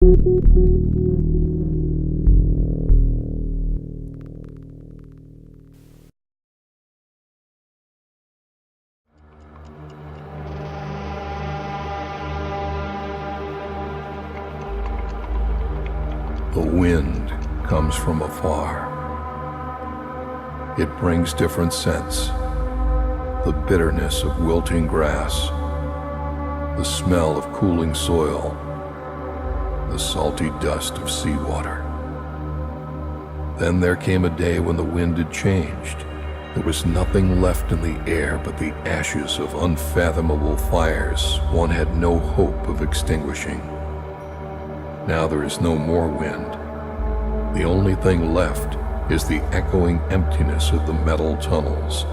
The wind comes from afar. It brings different scents. The bitterness of wilting grass, the smell of cooling soil, the salty dust of seawater. Then there came a day when the wind had changed. There was nothing left in the air but the ashes of unfathomable fires one had no hope of extinguishing. Now there is no more wind. The only thing left is the echoing emptiness of the metal tunnels.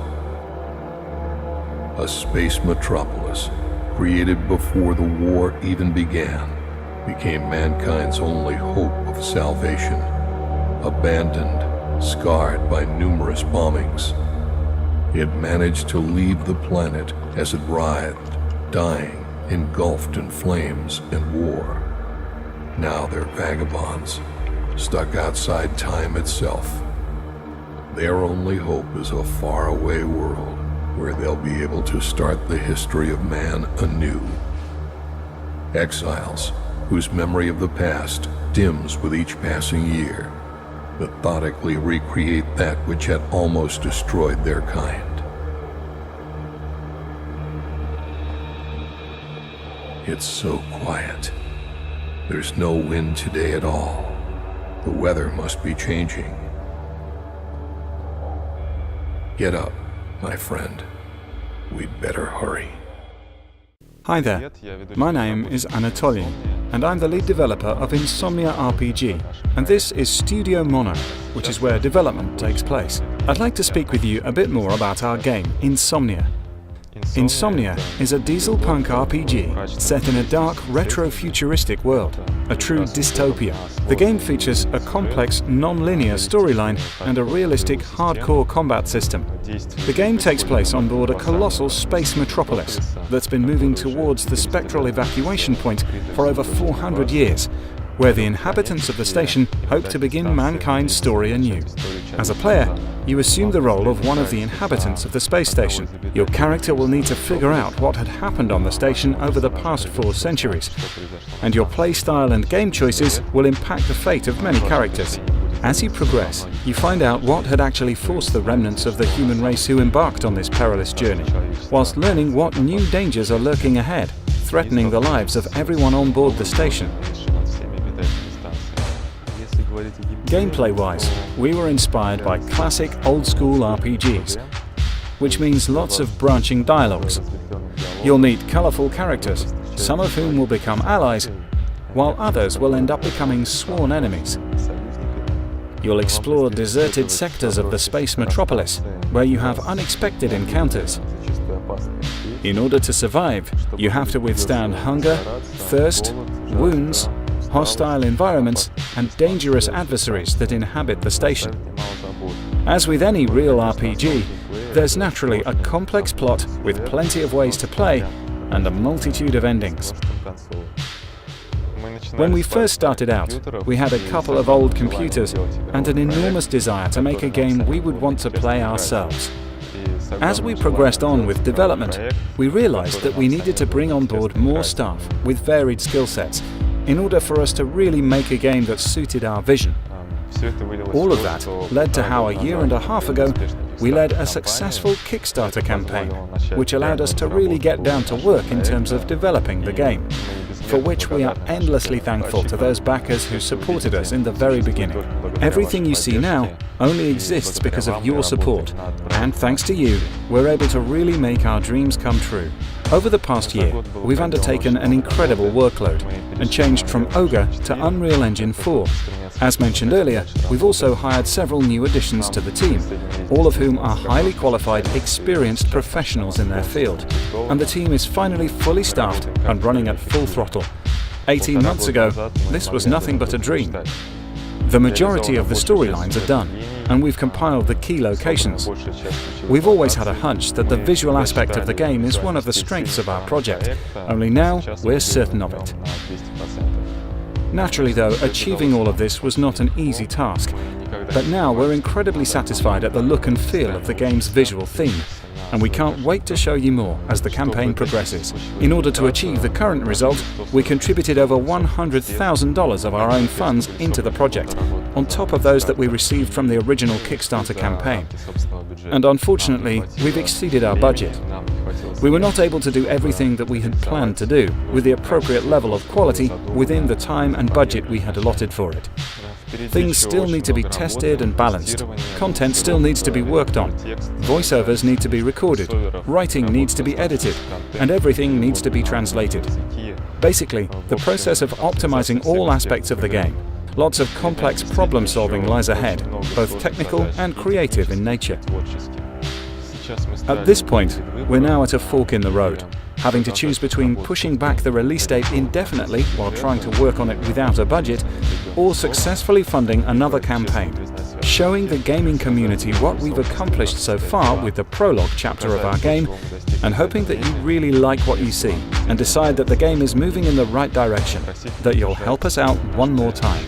A space metropolis, created before the war even began, became mankind's only hope of salvation. Abandoned, scarred by numerous bombings, it managed to leave the planet as it writhed, dying, engulfed in flames and war. Now they're vagabonds, stuck outside time itself. Their only hope is a faraway world where they'll be able to start the history of man anew. Exiles whose memory of the past dims with each passing year, methodically recreate that which had almost destroyed their kind. It's so quiet. There's no wind today at all. The weather must be changing. Get up, my friend. We'd better hurry. Hi there, my name is Anatoly, and I'm the lead developer of InSomnia RPG, and this is Studio Mono, which is where development takes place. I'd like to speak with you a bit more about our game, InSomnia. InSomnia is a diesel punk RPG set in a dark, retro-futuristic world, a true dystopia. The game features a complex, non-linear storyline and a realistic, hardcore combat system. The game takes place on board a colossal space metropolis that's been moving towards the spectral evacuation point for over 400 years, where the inhabitants of the station hope to begin mankind's story anew. As a player, you assume the role of one of the inhabitants of the space station. Your character will need to figure out what had happened on the station over the past 4 centuries, and your playstyle and game choices will impact the fate of many characters. As you progress, you find out what had actually forced the remnants of the human race who embarked on this perilous journey, whilst learning what new dangers are lurking ahead, threatening the lives of everyone on board the station. Gameplay-wise, we were inspired by classic old-school RPGs, which means lots of branching dialogues. You'll meet colourful characters, some of whom will become allies, while others will end up becoming sworn enemies. You'll explore deserted sectors of the space metropolis, where you have unexpected encounters. In order to survive, you have to withstand hunger, thirst, wounds, hostile environments, and dangerous adversaries that inhabit the station. As with any real RPG, there's naturally a complex plot with plenty of ways to play and a multitude of endings. When we first started out, we had a couple of old computers and an enormous desire to make a game we would want to play ourselves. As we progressed on with development, we realized that we needed to bring on board more staff with varied skill sets in order for us to really make a game that suited our vision. All of that led to how a year and a half ago we led a successful Kickstarter campaign, which allowed us to really get down to work in terms of developing the game, for which we are endlessly thankful to those backers who supported us in the very beginning. Everything you see now only exists because of your support, and thanks to you, we're able to really make our dreams come true. Over the past year, we've undertaken an incredible workload and changed from Ogre to Unreal Engine 4. As mentioned earlier, we've also hired several new additions to the team, all of whom are highly qualified, experienced professionals in their field. And the team is finally fully staffed and running at full throttle. 18 months ago, this was nothing but a dream. The majority of the storylines are done, and we've compiled the key locations. We've always had a hunch that the visual aspect of the game is one of the strengths of our project, only now we're certain of it. Naturally though, achieving all of this was not an easy task. But now we're incredibly satisfied at the look and feel of the game's visual theme, and we can't wait to show you more as the campaign progresses. In order to achieve the current result, we contributed over $100,000 of our own funds into the project, on top of those that we received from the original Kickstarter campaign. And unfortunately, we've exceeded our budget. We were not able to do everything that we had planned to do, with the appropriate level of quality within the time and budget we had allotted for it. Things still need to be tested and balanced. Content still needs to be worked on. Voiceovers need to be recorded. Writing needs to be edited. And everything needs to be translated. Basically, the process of optimizing all aspects of the game. Lots of complex problem solving lies ahead, both technical and creative in nature. At this point, we're now at a fork in the road, having to choose between pushing back the release date indefinitely while trying to work on it without a budget, or successfully funding another campaign, showing the gaming community what we've accomplished so far with the prologue chapter of our game, and hoping that you really like what you see and decide that the game is moving in the right direction, that you'll help us out one more time.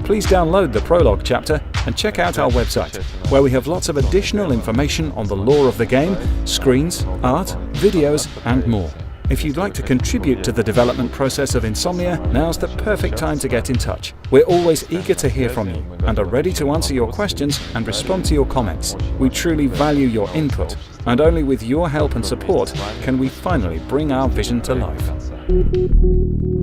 Please download the prologue chapter and check out our website, where we have lots of additional information on the lore of the game, screens, art, videos, and more. If you'd like to contribute to the development process of InSomnia, now's the perfect time to get in touch. We're always eager to hear from you and are ready to answer your questions and respond to your comments. We truly value your input, and only with your help and support can we finally bring our vision to life.